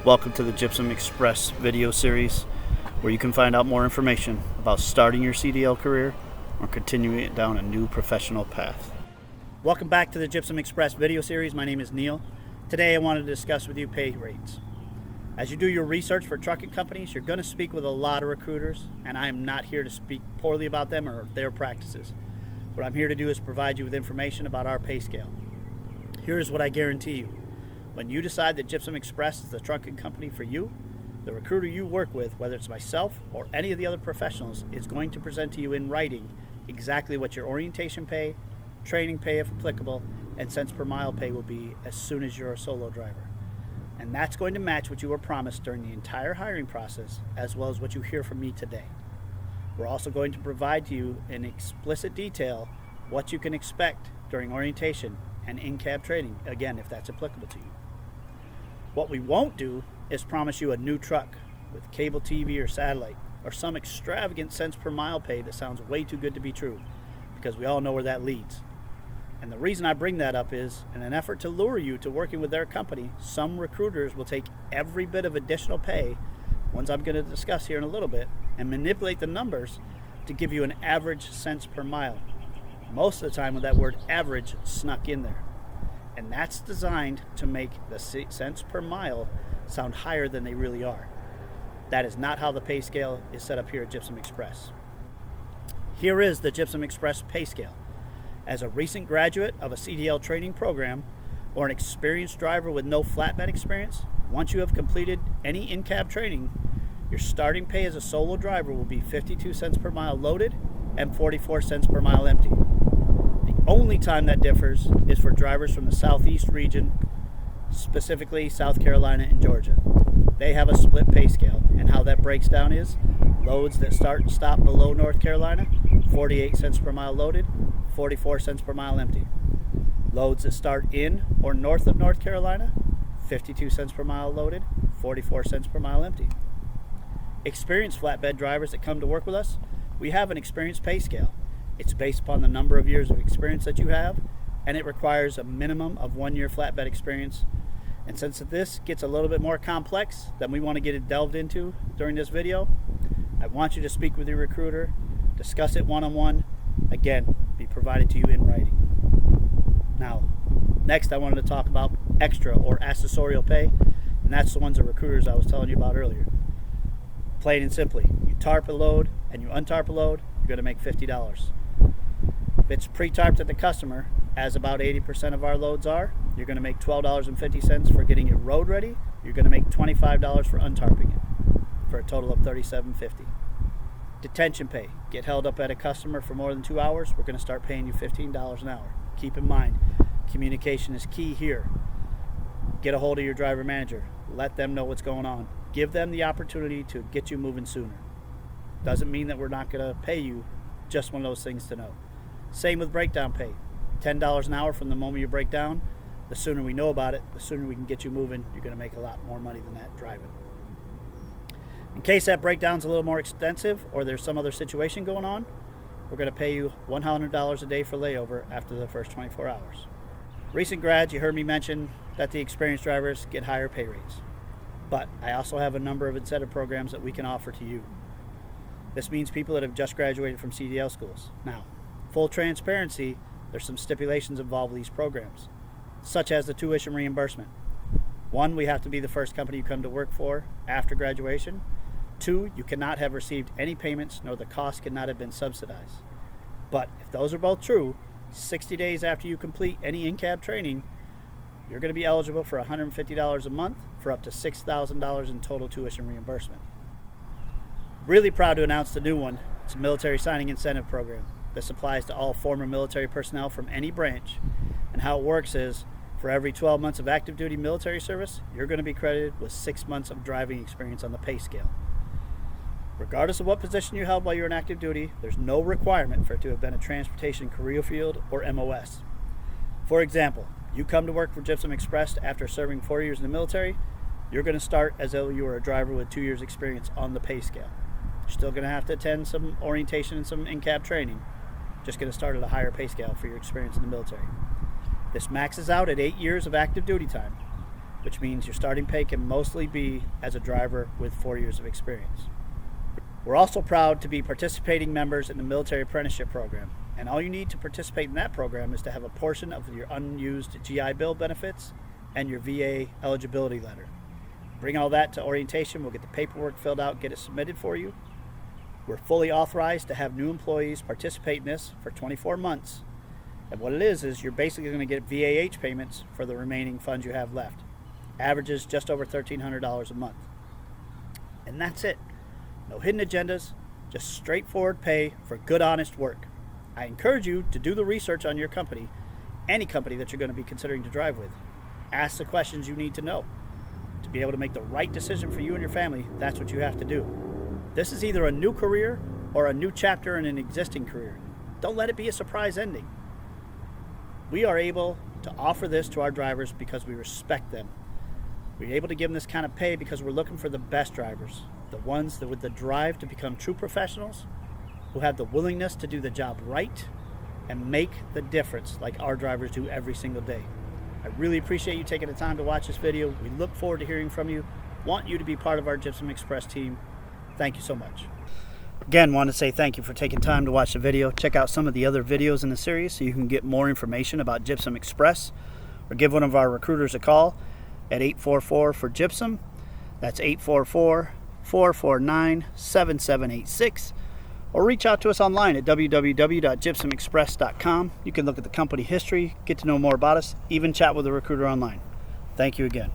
Welcome to the Gypsum Express video series, where you can find out more information about starting your CDL career or continuing it down a new professional path. Welcome back to the Gypsum Express video series. My name is Neil. Today I wanted to discuss with you pay rates. As you do your research for trucking companies, you're going to speak with a lot of recruiters, and I am not here to speak poorly about them or their practices. What I'm here to do is provide you with information about our pay scale. Here's what I guarantee you. When you decide that Gypsum Express is the trucking company for you, the recruiter you work with, whether it's myself or any of the other professionals, is going to present to you in writing exactly what your orientation pay, training pay if applicable, and cents per mile pay will be as soon as you're a solo driver. And that's going to match what you were promised during the entire hiring process, as well as what you hear from me today. We're also going to provide to you in explicit detail what you can expect during orientation and in-cab training, again, if that's applicable to you. What we won't do is promise you a new truck with cable TV or satellite or some extravagant cents per mile pay that sounds way too good to be true, because we all know where that leads. And the reason I bring that up is, in an effort to lure you to working with their company, some recruiters will take every bit of additional pay, ones I'm going to discuss here in a little bit, and manipulate the numbers to give you an average cents per mile. Most of the time with that word average snuck in there. And that's designed to make the cents per mile sound higher than they really are. That is not how the pay scale is set up here at Gypsum Express. Here is the Gypsum Express pay scale. As a recent graduate of a CDL training program or an experienced driver with no flatbed experience, once you have completed any in-cab training, your starting pay as a solo driver will be 52 cents per mile loaded and 44 cents per mile empty. Only time that differs is for drivers from the southeast region, specifically South Carolina and Georgia. They have a split pay scale, and how that breaks down is loads that start and stop below North Carolina, 48 cents per mile loaded, 44 cents per mile empty. Loads that start in or north of North Carolina, 52 cents per mile loaded, 44 cents per mile empty. Experienced flatbed drivers that come to work with us, we have an experienced pay scale. It's based upon the number of years of experience that you have, and it requires a minimum of 1 year flatbed experience. And since this gets a little bit more complex than we want to get it delved into during this video, I want you to speak with your recruiter, discuss it one-on-one, again, be provided to you in writing. Now, next I wanted to talk about extra or accessorial pay, and that's the ones of recruiters I was telling you about earlier. Plain and simply, you tarp a load and you untarp a load, you're going to make $50. If it's pre-tarped at the customer, as about 80% of our loads are, you're going to make $12.50 for getting it road ready. You're going to make $25 for untarping it, for a total of $37.50. Detention pay. Get held up at a customer for more than 2 hours, we're going to start paying you $15 an hour. Keep in mind, communication is key here. Get a hold of your driver manager. Let them know what's going on. Give them the opportunity to get you moving sooner. Doesn't mean that we're not going to pay you, just one of those things to know. Same with breakdown pay. $10 an hour from the moment you break down. The sooner we know about it, the sooner we can get you moving. You're going to make a lot more money than that driving. In case that breakdown's a little more extensive or there's some other situation going on, we're going to pay you $100 a day for layover after the first 24 hours. Recent grads, you heard me mention that the experienced drivers get higher pay rates. But I also have a number of incentive programs that we can offer to you. This means people that have just graduated from CDL schools. Now, full transparency, there's some stipulations involved with these programs, such as the tuition reimbursement. 1, we have to be the first company you come to work for after graduation. 2, you cannot have received any payments, nor the cost cannot have been subsidized. But if those are both true, 60 days after you complete any in-cab training, you're going to be eligible for $150 a month for up to $6,000 in total tuition reimbursement. Really proud to announce the new one. It's a military signing incentive program. This applies to all former military personnel from any branch. And how it works is, for every 12 months of active duty military service, you're going to be credited with 6 months of driving experience on the pay scale. Regardless of what position you held while you were in active duty, there's no requirement for it to have been a transportation career field or MOS. For example, you come to work for Gypsum Express after serving 4 years in the military, you're going to start as though you were a driver with 2 years experience on the pay scale. You're still going to have to attend some orientation and some in-cab training. Just going to start at a higher pay scale for your experience in the military. This maxes out at 8 years of active duty time. which means your starting pay can mostly be as a driver with 4 years of experience. We're also proud to be participating members in the military apprenticeship program, and all you need to participate in that program is to have a portion of your unused GI Bill benefits and your VA eligibility letter. Bring all that to orientation, we'll get the paperwork filled out, get it submitted for you. We're fully authorized to have new employees participate in this for 24 months. And what it is you're basically going to get VAH payments for the remaining funds you have left. Averages just over $1,300 a month. And that's it. No hidden agendas, just straightforward pay for good, honest work. I encourage you to do the research on your company, any company that you're going to be considering to drive with. Ask the questions you need to know. To be able to make the right decision for you and your family, that's what you have to do. This is either a new career or a new chapter in an existing career. Don't let it be a surprise ending. We are able to offer this to our drivers because we respect them. We're able to give them this kind of pay because we're looking for the best drivers, the ones that with the drive to become true professionals, who have the willingness to do the job right and make the difference like our drivers do every single day. I really appreciate you taking the time to watch this video. We look forward to hearing from you. Want you to be part of our Gypsum Express team. Thank you so much. Again, want to say thank you for taking time to watch the video. Check out some of the other videos in the series so you can get more information about Gypsum Express, or give one of our recruiters a call at 844-4GYPSUM. That's 844-449-7786. Or reach out to us online at www.gypsumexpress.com. You can look at the company history, get to know more about us, even chat with a recruiter online. Thank you again.